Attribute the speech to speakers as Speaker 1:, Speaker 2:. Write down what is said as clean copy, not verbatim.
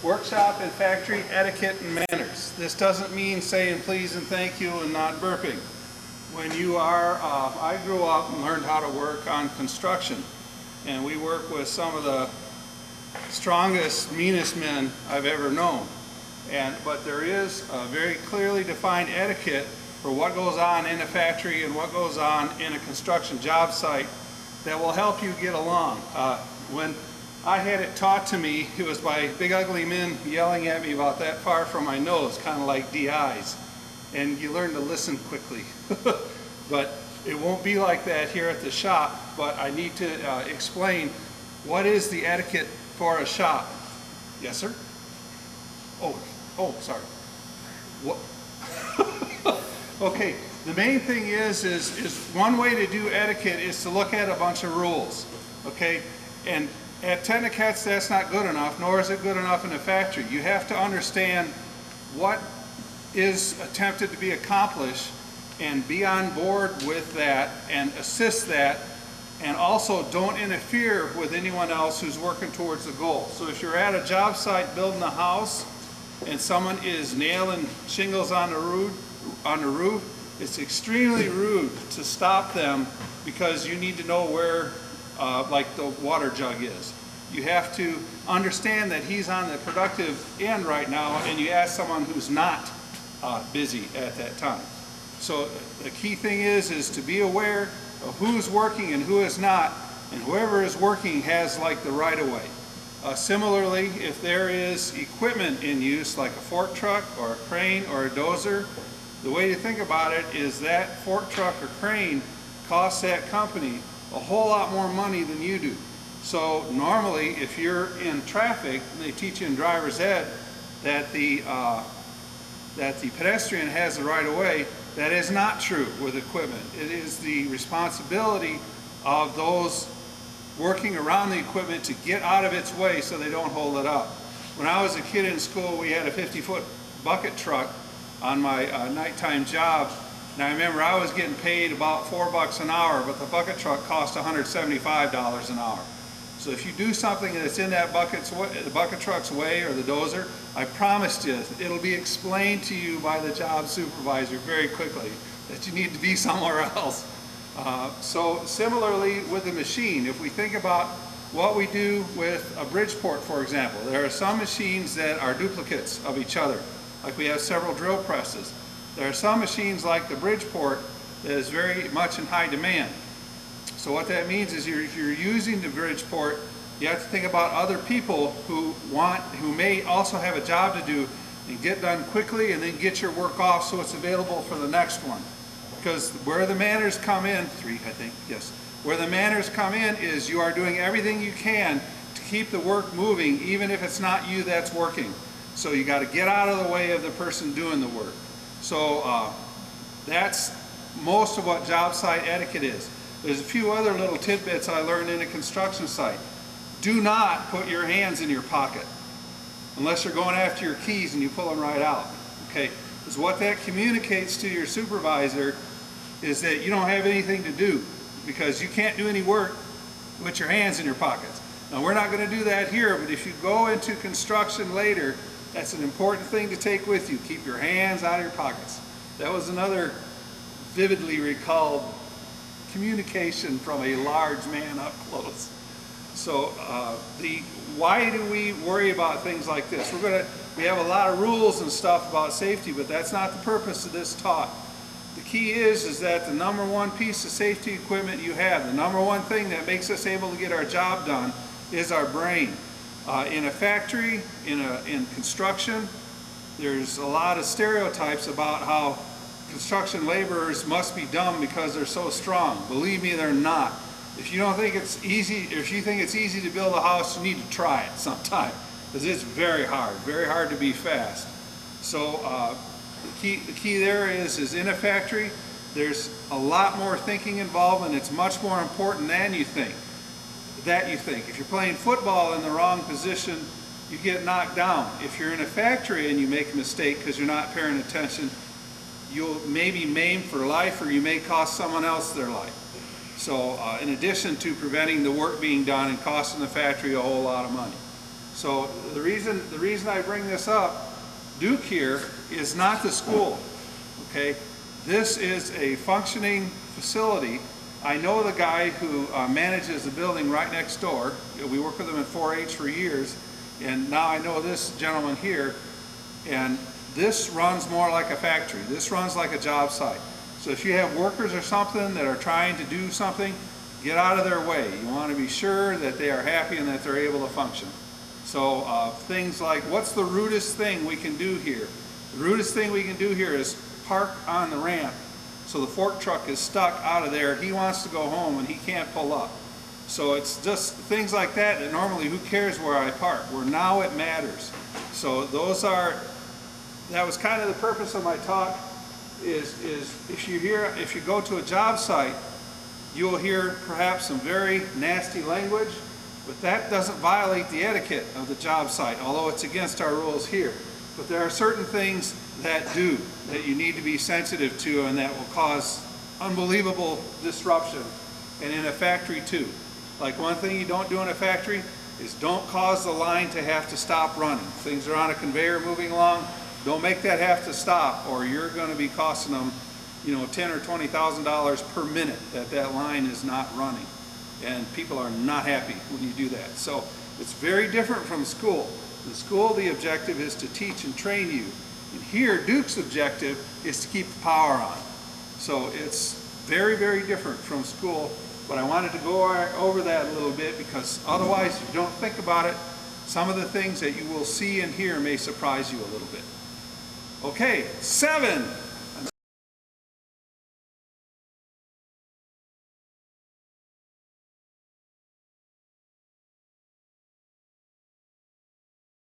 Speaker 1: Workshop and factory etiquette and manners. This doesn't mean saying please and thank you and not burping. When you are, I grew up and learned how to work on construction, and we work with some of the strongest, meanest men I've ever known. But there is a very clearly defined etiquette for what goes on in a factory and what goes on in a construction job site that will help you get along. When I had it taught to me, it was by big ugly men yelling at me about that far from my nose, kind of like DIs. And you learn to listen quickly. But it won't be like that here at the shop, but I need to explain what is the etiquette for a shop. Yes, sir? Oh, sorry. What? Okay, the main thing is one way to do etiquette is to look at a bunch of rules, okay? And at Technokats, that's not good enough, nor is it good enough in a factory. You have to understand what is attempted to be accomplished and be on board with that and assist that, and also don't interfere with anyone else who's working towards the goal. So if you're at a job site building a house and someone is nailing shingles on the roof, it's extremely rude to stop them because you need to know where like the water jug is. You have to understand that he's on the productive end right now, and you ask someone who's not busy at that time. So the key thing is to be aware of who's working and who is not, and whoever is working has like the right of way. Similarly, if there is equipment in use like a fork truck or a crane or a dozer, the way to think about it is that fork truck or crane costs that company a whole lot more money than you do. So normally if you're in traffic, they teach you in driver's ed that the pedestrian has the right of way. That is not true with equipment. It is the responsibility of those working around the equipment to get out of its way so they don't hold it up. When I was a kid in school, we had a 50-foot bucket truck on my nighttime job, and I remember I was getting paid about $4 an hour, but the bucket truck cost $175 an hour. So if you do something that's in that the bucket truck's way or the dozer, I promised you it'll be explained to you by the job supervisor very quickly that you need to be somewhere else. So similarly with the machine, if we think about what we do with a Bridgeport, for example, there are some machines that are duplicates of each other. Like we have several drill presses. There are some machines like the Bridgeport that is very much in high demand. So what that means is if you're using the Bridgeport, you have to think about other people who may also have a job to do and get done quickly and then get your work off so it's available for the next one. Because where the manners come in, where the manners come in is you are doing everything you can to keep the work moving even if it's not you that's working. So you got to get out of the way of the person doing the work. So that's most of what job site etiquette is. There's a few other little tidbits I learned in a construction site. Do not put your hands in your pocket unless you're going after your keys and you pull them right out. Okay, because what that communicates to your supervisor is that you don't have anything to do because you can't do any work with your hands in your pockets. Now we're not going to do that here, but if you go into construction later, that's an important thing to take with you. Keep your hands out of your pockets. That was another vividly recalled communication from a large man up close. So why do we worry about things like this? We have a lot of rules and stuff about safety, but that's not the purpose of this talk. The key is that the number one piece of safety equipment you have, the number one thing that makes us able to get our job done is our brain. In a factory, in construction, there's a lot of stereotypes about how construction laborers must be dumb because they're so strong. Believe me, they're not. If you don't think it's easy, if you think it's easy to build a house, you need to try it sometime because it's very hard to be fast. So the key there is in a factory, there's a lot more thinking involved, and it's much more important than you think. If you're playing football in the wrong position, you get knocked down. If you're in a factory and you make a mistake because you're not paying attention, you'll maybe maim for life, or you may cost someone else their life. So in addition to preventing the work being done and costing the factory a whole lot of money. So the reason I bring this up, Duke here, is not the school, okay? This is a functioning facility. I know the guy who manages the building right next door. We worked with him in 4-H for years, and now I know this gentleman here, and this runs more like a factory. This runs like a job site. So if you have workers or something that are trying to do something, get out of their way. You want to be sure that they are happy and that they're able to function. So things like, what's the rudest thing we can do here? The rudest thing we can do here is park on the ramp. So the fork truck is stuck out of there. He wants to go home and he can't pull up. So it's just things like that that normally who cares where I park? Where now it matters. So that was kind of the purpose of my talk, is if you go to a job site, you will hear perhaps some very nasty language, but that doesn't violate the etiquette of the job site, although it's against our rules here. But there are certain things that you need to be sensitive to, and that will cause unbelievable disruption, and in a factory too. Like, one thing you don't do in a factory is don't cause the line to have to stop running. Things are on a conveyor moving along, don't make that have to stop, or you're going to be costing them, you know, $10,000 or $20,000 per minute that line is not running. And people are not happy when you do that. So it's very different from school. In school, the objective is to teach and train you. And here, Duke's objective is to keep the power on. So it's very, very different from school. But I wanted to go over that a little bit, because otherwise, if you don't think about it, some of the things that you will see and hear may surprise you a little bit. Okay, 7.